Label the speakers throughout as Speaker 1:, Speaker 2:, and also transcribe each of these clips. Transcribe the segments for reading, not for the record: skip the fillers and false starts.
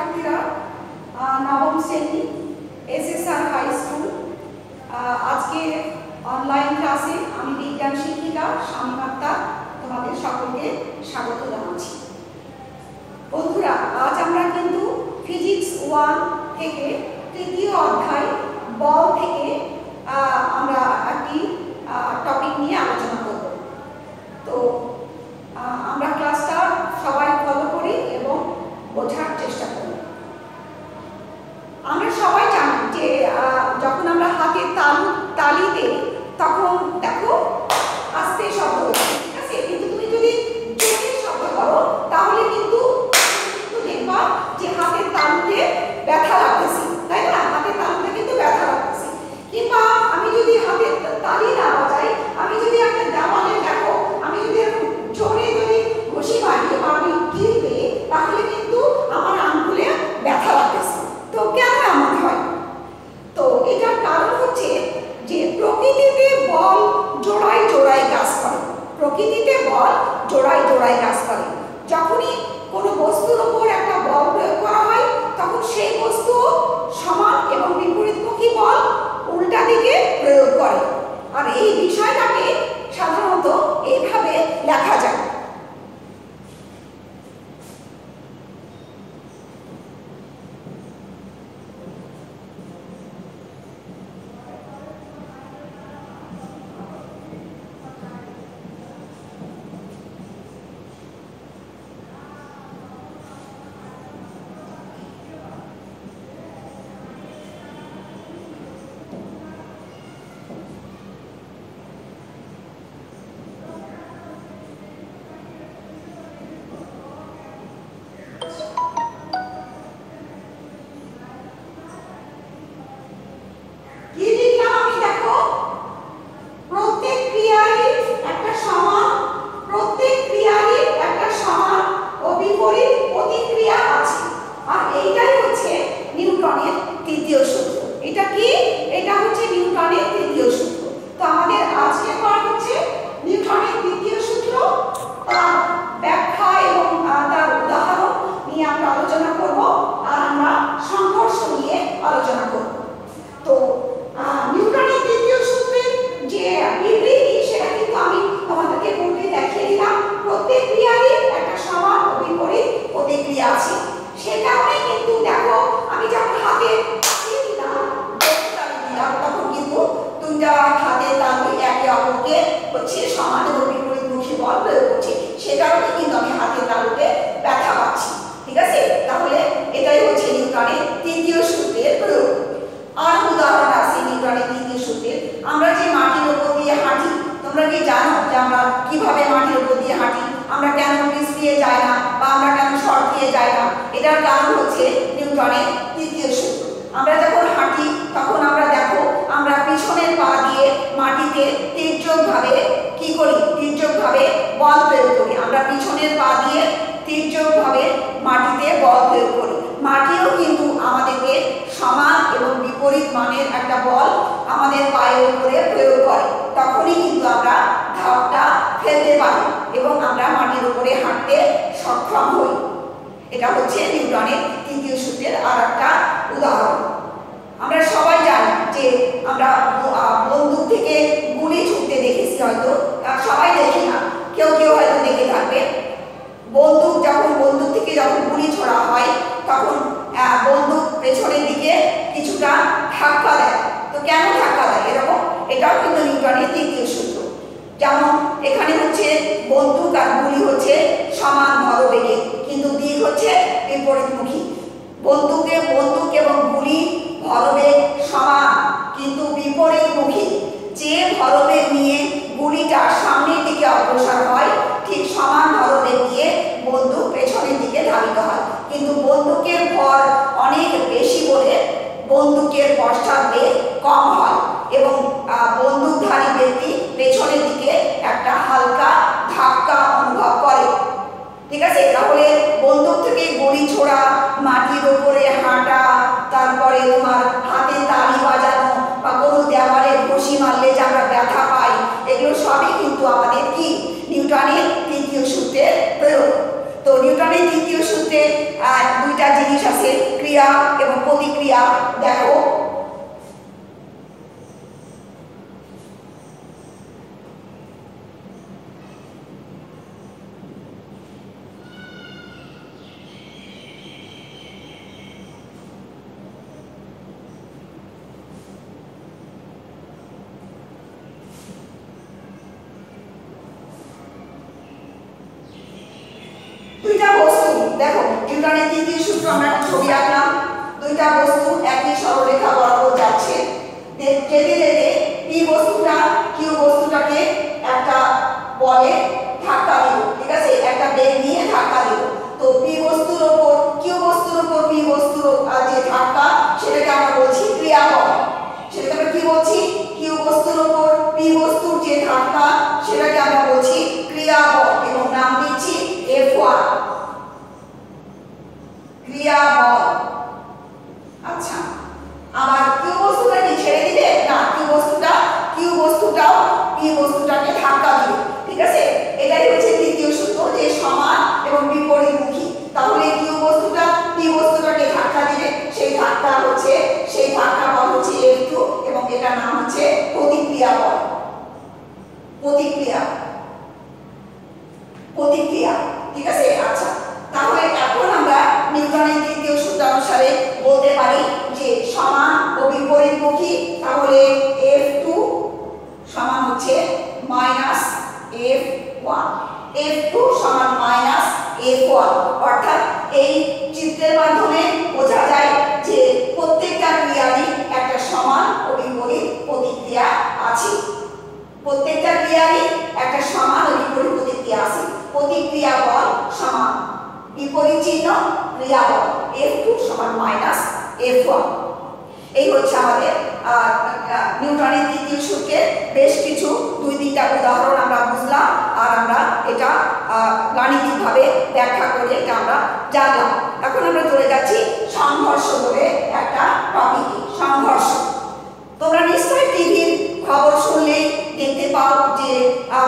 Speaker 1: শিক্ষার্থীরা নবম শ্রেণী এসএসআর হাই স্কুল আজকে অনলাইন ক্লাসে আমি বিজ্ঞান শিক্ষিকা শামিমাত্তা তোমাদের সকলকে স্বাগত জানাচ্ছি। বন্ধুরা, আজ আমরা কিন্তু ফিজিক্স 1 থেকে তৃতীয় অধ্যায় বল থেকে আমরা একটি টপিক নিয়ে আলোচনা করব। তো আমরা ক্লাসটা সবাই ফলো করি এবং বোঝার চেষ্টা করি। আমরা সবাই জানি যে যখন আমরা হাতের তালি দিই তখন দেখো আস্তে শব্দ হচ্ছে, ঠিক আছে? কিন্তু তুমি যদি জোরে শব্দ করো তাহলে কিন্তু দেখবা যে হাতের তালুতে ব্যথা লাগতেছে, তাই না? হাতের তালুতে কিন্তু ব্যথা লাগতেছে। কিংবা আমি যদি হাতের তালি না বাজাই, আমি যদি একটা দেওয়ালে দেখো, আমি যদি জোরে যদি ঘুষি মারি বা আমি কিল দিই তাহলে কিন্তু আমার আঙ্গুলে ব্যথা লাগতেছে। তো কেন এমন হয়? তো এটার কারণ হচ্ছে যে প্রকৃতিতে বল জোড়ায় জোড়ায় কাজ করে। প্রকৃতিতে বল জোড়ায় জোড়ায় কাজ করে। যখনই কোনো বস্তুর উপর একটা বল প্রয়োগ করা হয় তখন সেই বস্তু সমান এবং বিপরীতমুখী বল উল্টা দিকে প্রয়োগ করে। আর এই বিষয়টাকে সাধারণত এইভাবে লেখা যায়। নিউটনের তৃতীয় সূত্রের প্রয়োগ। তো নিউটনের তৃতীয় সূত্রে দুইটা জিনিস আছে, ক্রিয়া এবং প্রতিক্রিয়া। দেখো দুইটা বস্তু, দেখো নিউটনের তৃতীয় সূত্র আমরা একটা ছবি আঁকলাম, দুইটা বস্তু একই সরলরেখা বরাবর যাচ্ছে, যেতে যেতে পি বস্তুটা কিউ বস্তুটাকে একটা বলে ধাক্কা দিল, ঠিক আছে, একটা বেগ নিয়ে ধাক্কা দিল। তো পি বস্তুর উপর কিউ বস্তুর উপর পি বস্তুর যে ধাক্কা সেটাকে আমরা বলছি ক্রিয়াবল। সেটাকে আমরা কি বলছি? কিউ বস্তুর উপর পি বস্তুর যে ধাক্কা সেটাকে আমরা বলছি ক্রিয়াবল এবং নাম দিচ্ছি F1 ক্রিয়াবল। আচ্ছা, আবার কিউ বস্তুটা কি ছেড়ে দিবে না, কিউ বস্তুটাও পি বস্তুটাকে ধাক্কা দিবে, ঠিক আছে। এটাই হচ্ছে তৃতীয় সূত্র, যে সমান এবং বিপরীতমুখী। তাহলে কিউ বস্তুটা পি বস্তুটাকে ধাক্কা দিবে, সেই ধাক্কা বল হচ্ছে F2 এবং এটার নাম হচ্ছে প্রতিক্রিয়া বল। প্রতিক্রিয়া, ঠিক আছে। আচ্ছা, তাহলে এখন আমরা নিউটনের তৃতীয় সূত্র অনুসারে বলতে পারি যে সমান ও বিপরীতমুখী, তাহলে F2 সমান হচ্ছে -F1, F2 সমান -F1। অর্থাৎ এই চিত্রের মাধ্যমে বোঝা যায় যে প্রত্যেকটা ক্রিয়ারই একটা সমান ও বিপরীত প্রতিক্রিয়া আছে। প্রত্যেকটা ক্রিয়ারই একটা সমান ও বিপরীত প্রতিক্রিয়া আছে। প্রতিক্রিয়া বল সমান, বিপরীত চিহ্ন ক্রিয়া বল, F2 সমান -F1। এই হচ্ছে আমাদের নিউটনের তৃতীয় সূত্রের বেশ কিছু 2-3টা উদাহরণ আমরা বুঝলাম, আর আমরা এটা গাণিতিকভাবে ব্যাখ্যা করে এটা আমরা জানলাম। এখন আমরা চলে যাচ্ছি সংঘর্ষ বলে একটা টপিকে। সংঘর্ষ, তোমরা নিশ্চয়ই টিভির খবর শুনলেই দেখতে পাও যে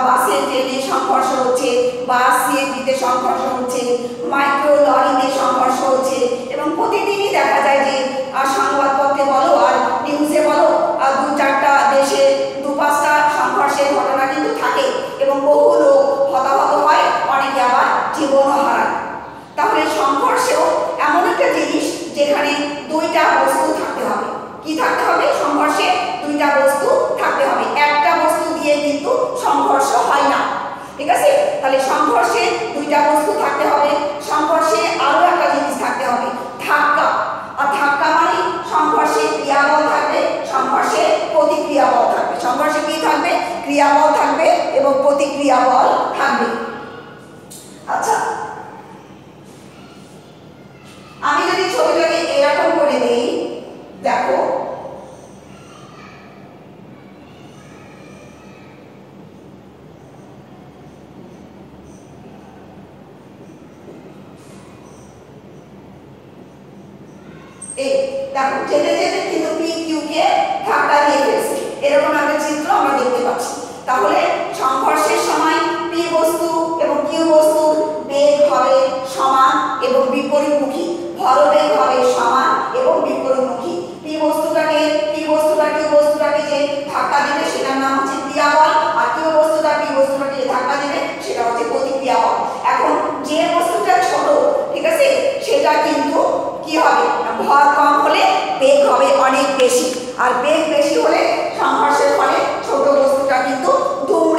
Speaker 1: বাসের ট্রেনে সংঘর্ষ হচ্ছে, বাস সিএনজিতে সংঘর্ষ হচ্ছে, মাইক্রো লরিতে সংঘর্ষ হচ্ছে, এবং প্রতিদিনই দেখা যায় যে সংবাদপত্রে বলো আর নিউজে বলো 2-4টা দেশে 2-5টা সংঘর্ষের ঘটনা কিন্তু থাকে, এবং বহু লোক হতাহত হয়, অনেকে আবার জীবনও হারায়। তাহলে সংঘর্ষেও এমন একটা জিনিস যেখানে দুইটা বস্তু থাকতে হবে। কি থাকতে হবে? সংঘর্ষে দুইটা বস্তু থাকতে হবে, একটা বস্তু দিয়ে কিন্তু সংঘর্ষ হয় না, ঠিক আছে। তাহলে সংঘর্ষে দুইটা বস্তু থাকতে হবে। সংঘর্ষে আরো একটা জিনিস থাকতে হবে, ধাক্কা। আর ধাক্কা মানে সংঘর্ষে ক্রিয়াবল থাকবে, সংঘর্ষে প্রতিক্রিয়া বল থাকবে। সংঘর্ষে কি থাকবে? ক্রিয়াবল থাকবে এবং প্রতিক্রিয়া বল থাকবে। আচ্ছা, আমি যদি ছবিটাকে এরকম করে দেই, দেখো দেখো যেতে যেতে কিন্তু পি কিউ কে ধাক্কা দিয়ে ফেলছে, এরকম একটা চিত্র আমরা দেখতে পাচ্ছি। তাহলে সংঘর্ষের সময় পি বস্তু এবং কিউ বস্তুর বেগ হবে সমান এবং বিপরীতমুখী, ভরবেগ হবে সমান এবং বিপরীতমুখী। পি বস্তুটাকে কিউ বস্তুটাকে যে ধাক্কা দিবে সেটার নাম হচ্ছে ক্রিয়াবল, আর কিউ বস্তুটা পি বস্তুটাকে যে ধাক্কা দিবে সেটা হচ্ছে প্রতিক্রিয়া বল। এখন যে বস্তুটা ছোট, ঠিক আছে, সেটা কিন্তু কি হবে? ভর কম হলে বেগ হবে অনেক বেশি, আর বেগ বেশি হলে সংঘর্ষের ফলে ছোট বস্তুটা কিন্তু দুমড়ে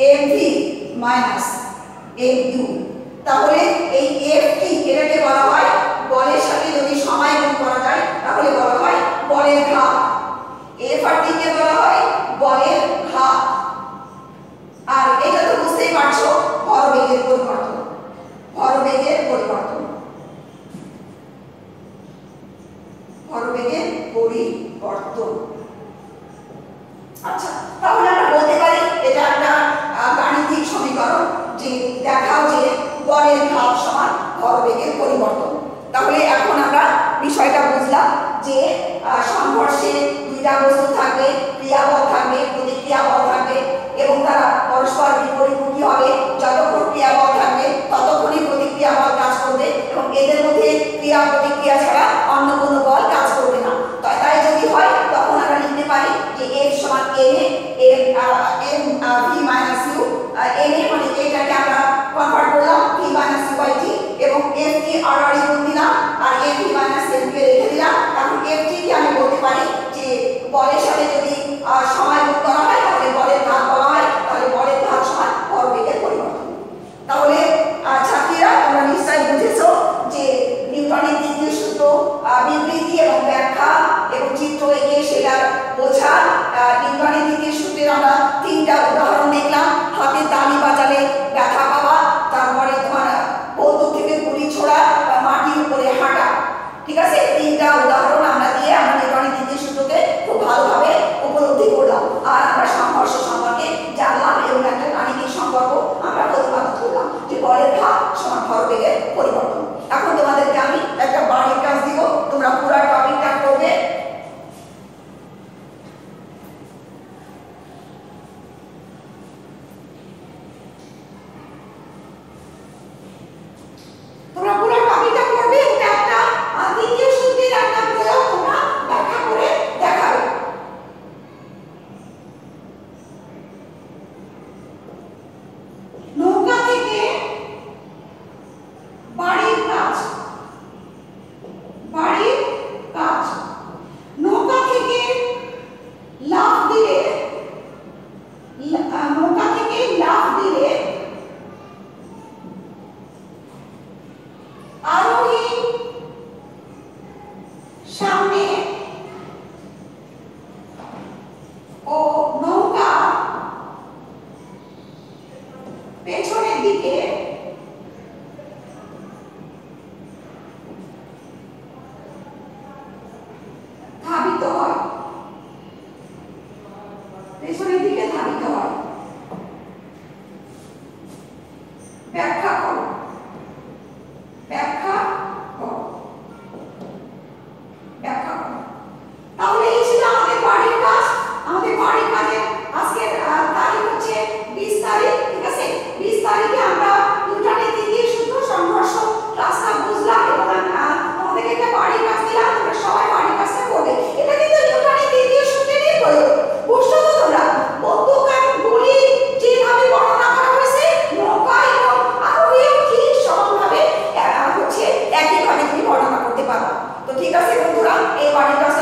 Speaker 1: এমভি মাইনাস এমইউ। তাহলে এই এফটি এটাকে বলা হয় বলের সাথে যদি সময় গুণ করা যায় তাহলে বলা হয় বলের ঘাত। এফ আর টি কে বলা হয় বলের ঘাত। আর এটা তো বুঝতেই পারছো ভরবেগের পরিবর্তন, ভরবেগের পরিবর্তন, ভরবেগের পরিবর্তন। আচ্ছা, তাহলে আমরা বলতে পারি এটা একটা গাণিতিক সমীকরণ যে দেখাও যে বলের ঘাত সমান ভরবেগের পরিবর্তন। তাহলে এখন আমরা বিষয়টা বুঝলাম যে সংঘর্ষে দুইটা বস্তু থাকবে, ক্রিয়াবল থাকবে, প্রতিক্রিয়া বল থাকবে এবং তারা পরস্পর বিপরীতমুখী হবে। যতক্ষণ ক্রিয়াবল থাকবে ততক্ষণই প্রতিক্রিয়া বল কাজ করবে এবং এদের মধ্যে ক্রিয়া প্রতিক্রিয়া ছাড়া অন্য কোনো বল কাজ করবে না। তাই যদি হয় তখন আমরা লিখতে পারি যে F সমান m v minus u। m মানে এটাকে আমরা কনভার্ট করলাম v minus u by t এবং f কে আর গুণ দিলাম আর m v মাইনাস m কে রেখে দিলাম। এখন f টি কে আমি বলতে পারি যে বলের সাথে যদি সময় গুণ করা হয় তাহলে বলের ঘাত বলা হয়, তাহলে বলের ঘাত সমান ভরবেগের পরিবর্তন। তাহলে ছাত্রীরা তোমরা নিশ্চয়ই বুঝেছো যে নিউটনের দ্বিতীয় সূত্র বিবৃতি এবং ব্যাখ্যা এবং চিত্র এঁকে সেটা বোঝা। নিউটনের দ্বিতীয় সূত্রের আমরা তিনটা উদাহরণ দেখলাম। হাতে তালি বাজালে ব্যথা পাওয়া, তারপরে তোমার বন্দুক থেকে গুলি ছোড়া বা মাটির উপরে হাঁটা। ঠিক আছে, তিনটা উদাহরণ আমরা দিয়ে আমরা নিউটনের দ্বিতীয় সূত্রকে খুব ভালোভাবে উপলব্ধি করলাম আর আমরা সংঘর্ষ সম্পর্কে জানলাম এবং একটা গাণিতিক সম্পর্ক আমরা প্রতিপাদন করলাম যে বলের ঘাত সমান ভরবেগের পরিবর্তন। এখন তোমাদেরকে আমি একটা বাড়ির কাজ দিব, তোমরা পুরো টপিকটা করবে। তোমরা পুরো টপিকটা করবে এবং একটা দ্বিতীয় সূত্রের একটা প্রয়োগ তোমরা ব্যাখ্যা করে দেখাবে। নৌকা থেকে বাড়ির কাজ, বাড়ির কাজ। নৌকা থেকে লাফ দিলে, নৌকা থেকে লাফ দিলে আরোহী সামনে ও নৌকা পেছনের দিকে ধাবিত হয়, পেছনের দিকে ধাবিত হয়। ব্যাখ্যা করো, ব্যাখ্যা করো, ব্যাখ্যা করো। তাহলে এই ছিল আমাদের বাড়ির কাজ। আমাদের বাড়ির কাজে আজকের তারিখ হচ্ছে 20 তারিখ। ঠিক আছে, 20 তারিখে আমরা নিউটনের দ্বিতীয় সূত্র সংঘর্ষ ক্লাসটা বুঝলাম এবং আমাদেরকে একটা বাড়ির কাজ দিলাম। তোমরা সবাই বাড়ির কাজটা করবে। এটা কিন্তু নিউটনের দ্বিতীয় সূত্রেরই প্রয়োগ। বুঝছো তো তোমরা? বন্দুক এবং গুলি যেভাবে বর্ণনা করা হয়েছে নৌকা এবং আরোহীও ঠিক সমানভাবে হচ্ছে একইভাবে তুমি বর্ণনা করতে পারো। তো ঠিক আছে বন্ধুরা, এই বাড়ির কাজ